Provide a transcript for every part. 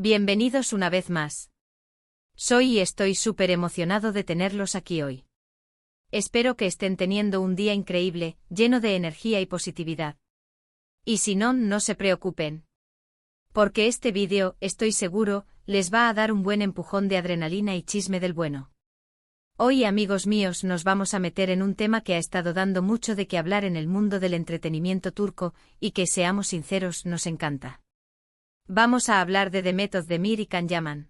Bienvenidos una vez más. Soy y estoy súper emocionado de tenerlos aquí hoy. Espero que estén teniendo un día increíble, lleno de energía y positividad. Y si no, no se preocupen. Porque este vídeo, estoy seguro, les va a dar un buen empujón de adrenalina y chisme del bueno. Hoy, amigos míos, nos vamos a meter en un tema que ha estado dando mucho de qué hablar en el mundo del entretenimiento turco, y que, seamos sinceros, nos encanta. Vamos a hablar de Demet Özdemir y Can Yaman.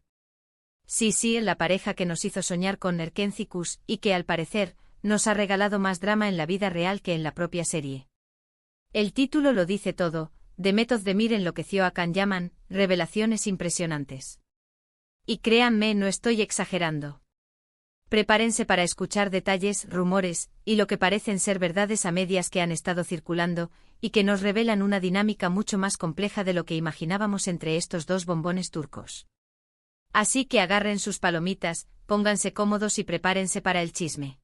Sí, la pareja que nos hizo soñar con Erken Cikus y que, al parecer, nos ha regalado más drama en la vida real que en la propia serie. El título lo dice todo: Demet Özdemir enloqueció a Can Yaman, revelaciones impresionantes. Y créanme, no estoy exagerando. Prepárense para escuchar detalles, rumores, y lo que parecen ser verdades a medias que han estado circulando, y que nos revelan una dinámica mucho más compleja de lo que imaginábamos entre estos dos bombones turcos. Así que agarren sus palomitas, pónganse cómodos y prepárense para el chisme.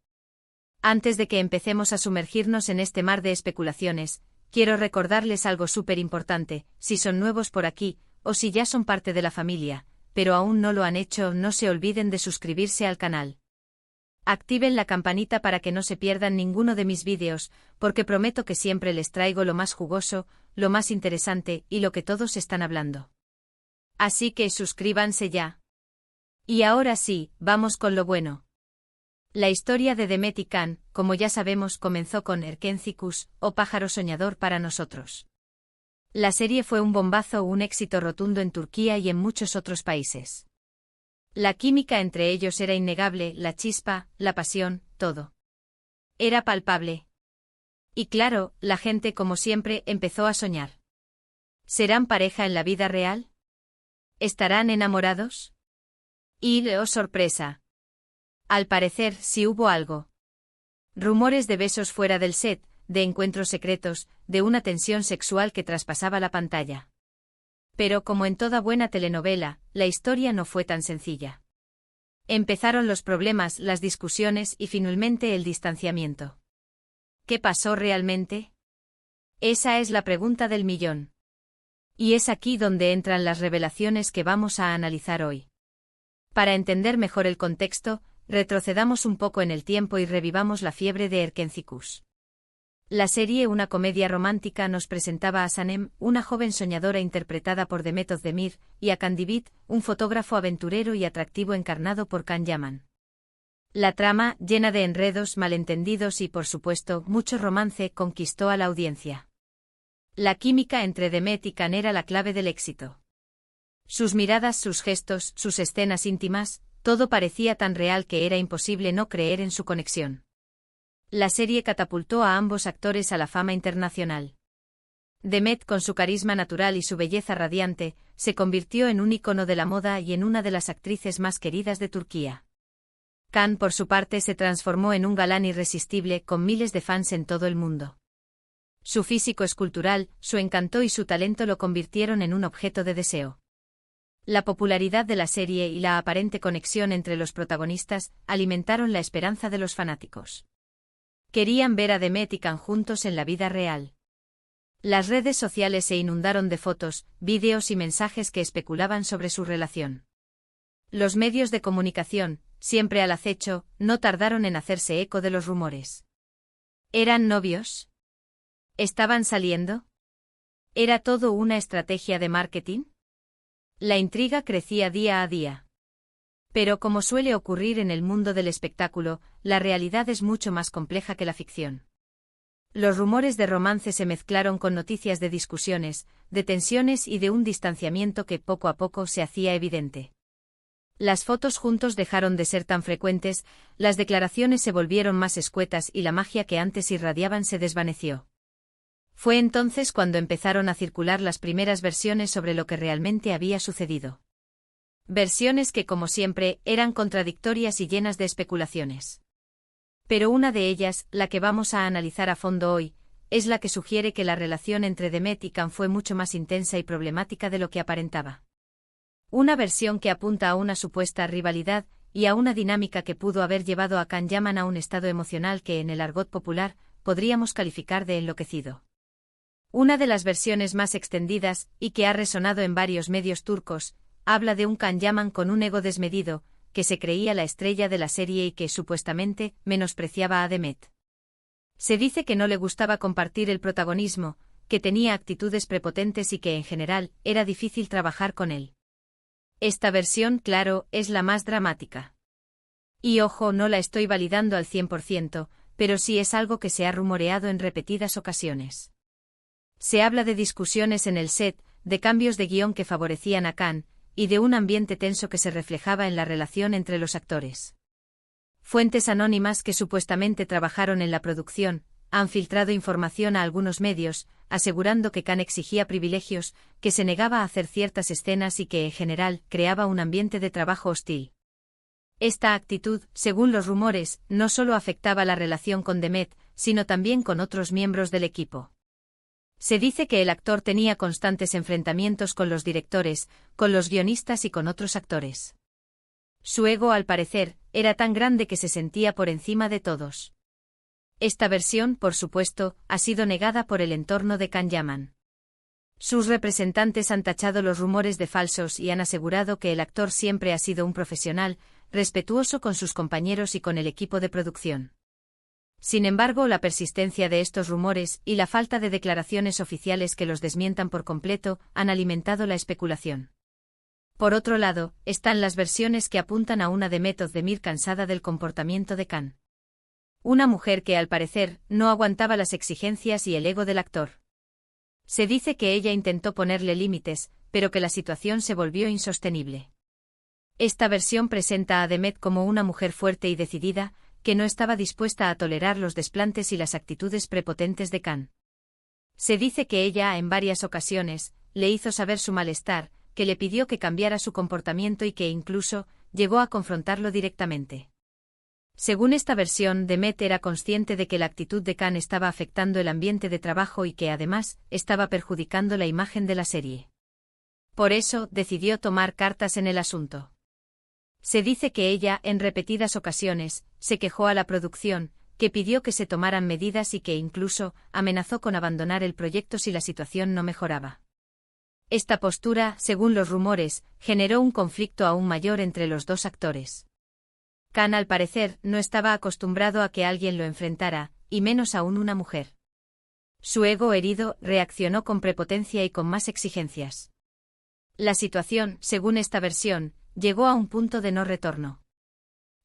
Antes de que empecemos a sumergirnos en este mar de especulaciones, quiero recordarles algo súper importante: si son nuevos por aquí, o si ya son parte de la familia, pero aún no lo han hecho, no se olviden de suscribirse al canal. Activen la campanita para que no se pierdan ninguno de mis vídeos, porque prometo que siempre les traigo lo más jugoso, lo más interesante y lo que todos están hablando. Así que suscríbanse ya. Y ahora sí, vamos con lo bueno. La historia de Demet y Can, como ya sabemos, comenzó con Erken Cikus, o Pájaro Soñador para nosotros. La serie fue un bombazo, un éxito rotundo en Turquía y en muchos otros países. La química entre ellos era innegable, la chispa, la pasión, todo. Era palpable. Y claro, la gente, como siempre, empezó a soñar. ¿Serán pareja en la vida real? ¿Estarán enamorados? Y, oh sorpresa. Al parecer, sí hubo algo. Rumores de besos fuera del set, de encuentros secretos, de una tensión sexual que traspasaba la pantalla. Pero como en toda buena telenovela, la historia no fue tan sencilla. Empezaron los problemas, las discusiones y finalmente el distanciamiento. ¿Qué pasó realmente? Esa es la pregunta del millón. Y es aquí donde entran las revelaciones que vamos a analizar hoy. Para entender mejor el contexto, retrocedamos un poco en el tiempo y revivamos la fiebre de Erken Cikus. La serie, una comedia romántica, nos presentaba a Sanem, una joven soñadora interpretada por Demet Özdemir, y a Kandibit, un fotógrafo aventurero y atractivo encarnado por Can Yaman. La trama, llena de enredos, malentendidos y, por supuesto, mucho romance, conquistó a la audiencia. La química entre Demet y Can era la clave del éxito. Sus miradas, sus gestos, sus escenas íntimas, todo parecía tan real que era imposible no creer en su conexión. La serie catapultó a ambos actores a la fama internacional. Demet, con su carisma natural y su belleza radiante, se convirtió en un ícono de la moda y en una de las actrices más queridas de Turquía. Can, por su parte, se transformó en un galán irresistible, con miles de fans en todo el mundo. Su físico escultural, su encanto y su talento lo convirtieron en un objeto de deseo. La popularidad de la serie y la aparente conexión entre los protagonistas alimentaron la esperanza de los fanáticos. Querían ver a Demet y Can juntos en la vida real. Las redes sociales se inundaron de fotos, vídeos y mensajes que especulaban sobre su relación. Los medios de comunicación, siempre al acecho, no tardaron en hacerse eco de los rumores. ¿Eran novios? ¿Estaban saliendo? ¿Era todo una estrategia de marketing? La intriga crecía día a día. Pero, como suele ocurrir en el mundo del espectáculo, la realidad es mucho más compleja que la ficción. Los rumores de romance se mezclaron con noticias de discusiones, de tensiones y de un distanciamiento que poco a poco se hacía evidente. Las fotos juntos dejaron de ser tan frecuentes, las declaraciones se volvieron más escuetas y la magia que antes irradiaban se desvaneció. Fue entonces cuando empezaron a circular las primeras versiones sobre lo que realmente había sucedido. Versiones que, como siempre, eran contradictorias y llenas de especulaciones. Pero una de ellas, la que vamos a analizar a fondo hoy, es la que sugiere que la relación entre Demet y Can fue mucho más intensa y problemática de lo que aparentaba. Una versión que apunta a una supuesta rivalidad y a una dinámica que pudo haber llevado a Can Yaman a un estado emocional que, en el argot popular, podríamos calificar de enloquecido. Una de las versiones más extendidas, y que ha resonado en varios medios turcos, habla de un Can Yaman con un ego desmedido, que se creía la estrella de la serie y que, supuestamente, menospreciaba a Demet. Se dice que no le gustaba compartir el protagonismo, que tenía actitudes prepotentes y que en general era difícil trabajar con él. Esta versión, claro, es la más dramática. Y ojo, no la estoy validando al 100%, pero sí es algo que se ha rumoreado en repetidas ocasiones. Se habla de discusiones en el set, de cambios de guión que favorecían a Can, y de un ambiente tenso que se reflejaba en la relación entre los actores. Fuentes anónimas que supuestamente trabajaron en la producción han filtrado información a algunos medios, asegurando que Can exigía privilegios, que se negaba a hacer ciertas escenas y que, en general, creaba un ambiente de trabajo hostil. Esta actitud, según los rumores, no solo afectaba la relación con Demet, sino también con otros miembros del equipo. Se dice que el actor tenía constantes enfrentamientos con los directores, con los guionistas y con otros actores. Su ego, al parecer, era tan grande que se sentía por encima de todos. Esta versión, por supuesto, ha sido negada por el entorno de Can Yaman. Sus representantes han tachado los rumores de falsos y han asegurado que el actor siempre ha sido un profesional, respetuoso con sus compañeros y con el equipo de producción. Sin embargo, la persistencia de estos rumores y la falta de declaraciones oficiales que los desmientan por completo han alimentado la especulación. Por otro lado, están las versiones que apuntan a una Demet Özdemir cansada del comportamiento de Can. Una mujer que, al parecer, no aguantaba las exigencias y el ego del actor. Se dice que ella intentó ponerle límites, pero que la situación se volvió insostenible. Esta versión presenta a Demet como una mujer fuerte y decidida, que no estaba dispuesta a tolerar los desplantes y las actitudes prepotentes de Can. Se dice que ella, en varias ocasiones, le hizo saber su malestar, que le pidió que cambiara su comportamiento y que incluso llegó a confrontarlo directamente. Según esta versión, Demet era consciente de que la actitud de Can estaba afectando el ambiente de trabajo y que además estaba perjudicando la imagen de la serie. Por eso, decidió tomar cartas en el asunto. Se dice que ella, en repetidas ocasiones, se quejó a la producción, que pidió que se tomaran medidas y que incluso amenazó con abandonar el proyecto si la situación no mejoraba. Esta postura, según los rumores, generó un conflicto aún mayor entre los dos actores. Can, al parecer, no estaba acostumbrado a que alguien lo enfrentara, y menos aún una mujer. Su ego herido reaccionó con prepotencia y con más exigencias. La situación, según esta versión, llegó a un punto de no retorno.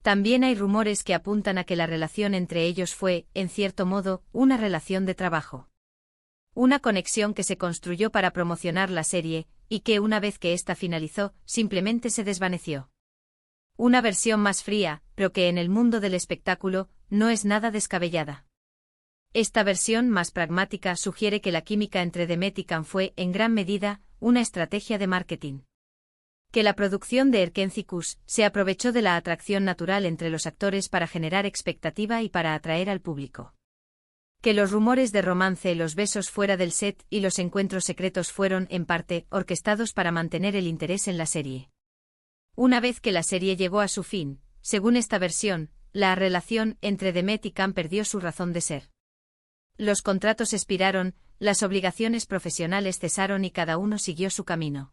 También hay rumores que apuntan a que la relación entre ellos fue, en cierto modo, una relación de trabajo. Una conexión que se construyó para promocionar la serie, y que una vez que ésta finalizó, simplemente se desvaneció. Una versión más fría, pero que en el mundo del espectáculo, no es nada descabellada. Esta versión más pragmática sugiere que la química entre Demet y Can fue, en gran medida, una estrategia de marketing. Que la producción de Erkencikus se aprovechó de la atracción natural entre los actores para generar expectativa y para atraer al público. Que los rumores de romance, los besos fuera del set y los encuentros secretos fueron, en parte, orquestados para mantener el interés en la serie. Una vez que la serie llegó a su fin, según esta versión, la relación entre Demet y Can perdió su razón de ser. Los contratos expiraron, las obligaciones profesionales cesaron y cada uno siguió su camino.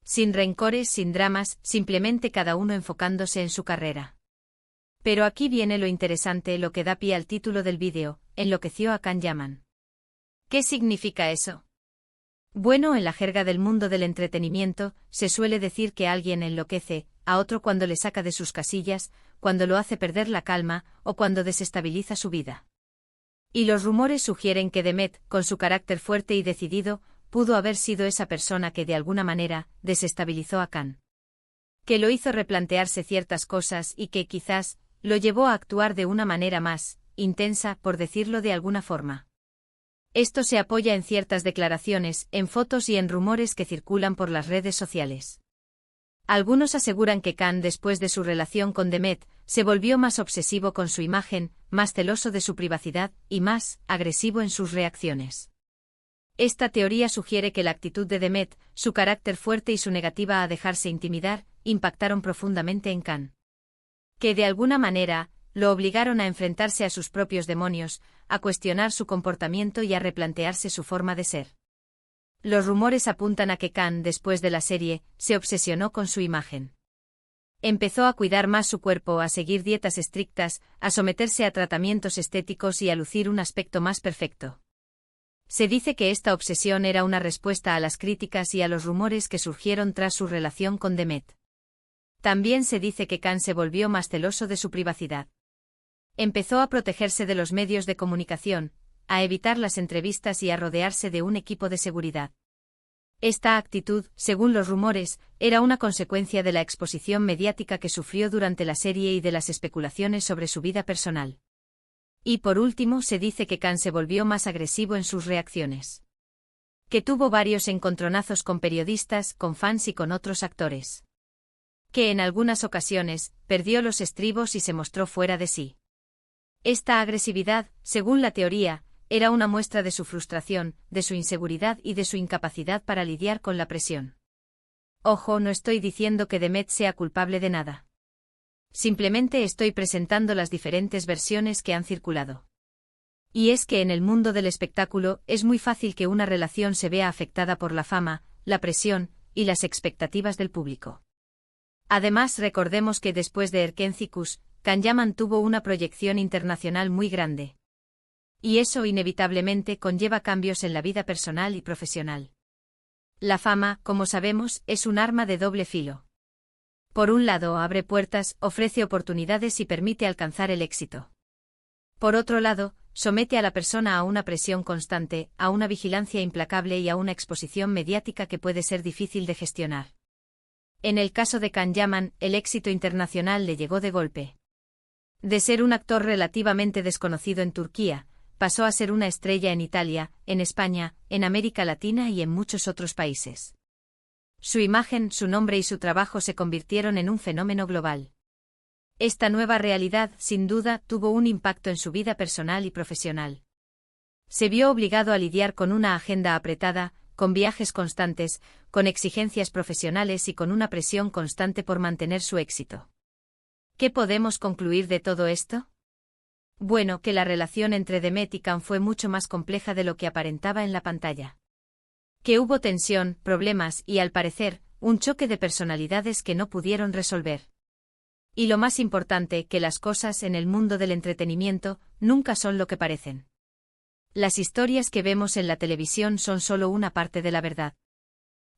Sin rencores, sin dramas, simplemente cada uno enfocándose en su carrera. Pero aquí viene lo interesante, lo que da pie al título del vídeo: enloqueció a Can Yaman. ¿Qué significa eso? Bueno, en la jerga del mundo del entretenimiento, se suele decir que alguien enloquece a otro cuando le saca de sus casillas, cuando lo hace perder la calma, o cuando desestabiliza su vida. Y los rumores sugieren que Demet, con su carácter fuerte y decidido, pudo haber sido esa persona que de alguna manera desestabilizó a Can. Que lo hizo replantearse ciertas cosas y que quizás lo llevó a actuar de una manera más intensa, por decirlo de alguna forma. Esto se apoya en ciertas declaraciones, en fotos y en rumores que circulan por las redes sociales. Algunos aseguran que Can, después de su relación con Demet, se volvió más obsesivo con su imagen, más celoso de su privacidad y más agresivo en sus reacciones. Esta teoría sugiere que la actitud de Demet, su carácter fuerte y su negativa a dejarse intimidar, impactaron profundamente en Can. Que de alguna manera, lo obligaron a enfrentarse a sus propios demonios, a cuestionar su comportamiento y a replantearse su forma de ser. Los rumores apuntan a que Khan, después de la serie, se obsesionó con su imagen. Empezó a cuidar más su cuerpo, a seguir dietas estrictas, a someterse a tratamientos estéticos y a lucir un aspecto más perfecto. Se dice que esta obsesión era una respuesta a las críticas y a los rumores que surgieron tras su relación con Demet. También se dice que Khan se volvió más celoso de su privacidad. Empezó a protegerse de los medios de comunicación, a evitar las entrevistas y a rodearse de un equipo de seguridad. Esta actitud, según los rumores, era una consecuencia de la exposición mediática que sufrió durante la serie y de las especulaciones sobre su vida personal. Y por último, se dice que Khan se volvió más agresivo en sus reacciones. Que tuvo varios encontronazos con periodistas, con fans y con otros actores. Que en algunas ocasiones, perdió los estribos y se mostró fuera de sí. Esta agresividad, según la teoría, era una muestra de su frustración, de su inseguridad y de su incapacidad para lidiar con la presión. Ojo, no estoy diciendo que Demet sea culpable de nada. Simplemente estoy presentando las diferentes versiones que han circulado. Y es que en el mundo del espectáculo es muy fácil que una relación se vea afectada por la fama, la presión y las expectativas del público. Además, recordemos que después de Erkencikus, Can Yaman tuvo una proyección internacional muy grande. Y eso inevitablemente conlleva cambios en la vida personal y profesional. La fama, como sabemos, es un arma de doble filo. Por un lado, abre puertas, ofrece oportunidades y permite alcanzar el éxito. Por otro lado, somete a la persona a una presión constante, a una vigilancia implacable y a una exposición mediática que puede ser difícil de gestionar. En el caso de Can Yaman, el éxito internacional le llegó de golpe. De ser un actor relativamente desconocido en Turquía, pasó a ser una estrella en Italia, en España, en América Latina y en muchos otros países. Su imagen, su nombre y su trabajo se convirtieron en un fenómeno global. Esta nueva realidad, sin duda, tuvo un impacto en su vida personal y profesional. Se vio obligado a lidiar con una agenda apretada, con viajes constantes, con exigencias profesionales y con una presión constante por mantener su éxito. ¿Qué podemos concluir de todo esto? Bueno, que la relación entre Demet y Can fue mucho más compleja de lo que aparentaba en la pantalla. Que hubo tensión, problemas y, al parecer, un choque de personalidades que no pudieron resolver. Y lo más importante, que las cosas en el mundo del entretenimiento nunca son lo que parecen. Las historias que vemos en la televisión son solo una parte de la verdad.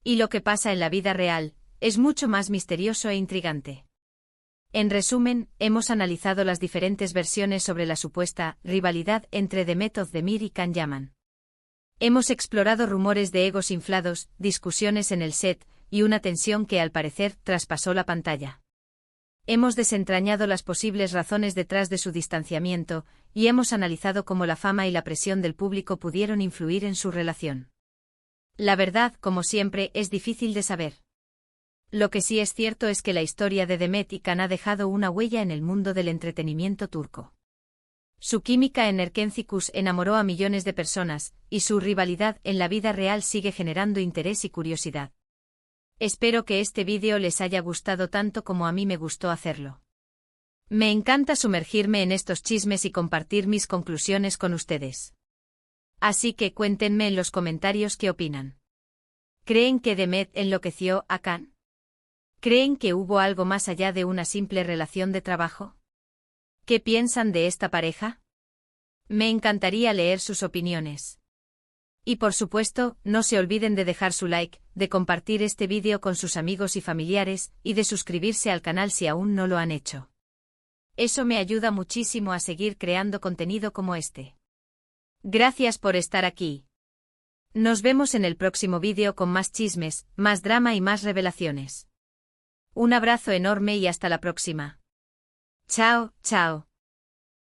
Y lo que pasa en la vida real es mucho más misterioso e intrigante. En resumen, hemos analizado las diferentes versiones sobre la supuesta rivalidad entre Demet Özdemir y Can Yaman. Hemos explorado rumores de egos inflados, discusiones en el set, y una tensión que al parecer traspasó la pantalla. Hemos desentrañado las posibles razones detrás de su distanciamiento, y hemos analizado cómo la fama y la presión del público pudieron influir en su relación. La verdad, como siempre, es difícil de saber. Lo que sí es cierto es que la historia de Demet y Can ha dejado una huella en el mundo del entretenimiento turco. Su química en Erkencikus enamoró a millones de personas, y su rivalidad en la vida real sigue generando interés y curiosidad. Espero que este vídeo les haya gustado tanto como a mí me gustó hacerlo. Me encanta sumergirme en estos chismes y compartir mis conclusiones con ustedes. Así que cuéntenme en los comentarios qué opinan. ¿Creen que Demet enloqueció a Can? ¿Creen que hubo algo más allá de una simple relación de trabajo? ¿Qué piensan de esta pareja? Me encantaría leer sus opiniones. Y por supuesto, no se olviden de dejar su like, de compartir este vídeo con sus amigos y familiares, y de suscribirse al canal si aún no lo han hecho. Eso me ayuda muchísimo a seguir creando contenido como este. Gracias por estar aquí. Nos vemos en el próximo vídeo con más chismes, más drama y más revelaciones. Un abrazo enorme y hasta la próxima. Chao, chao.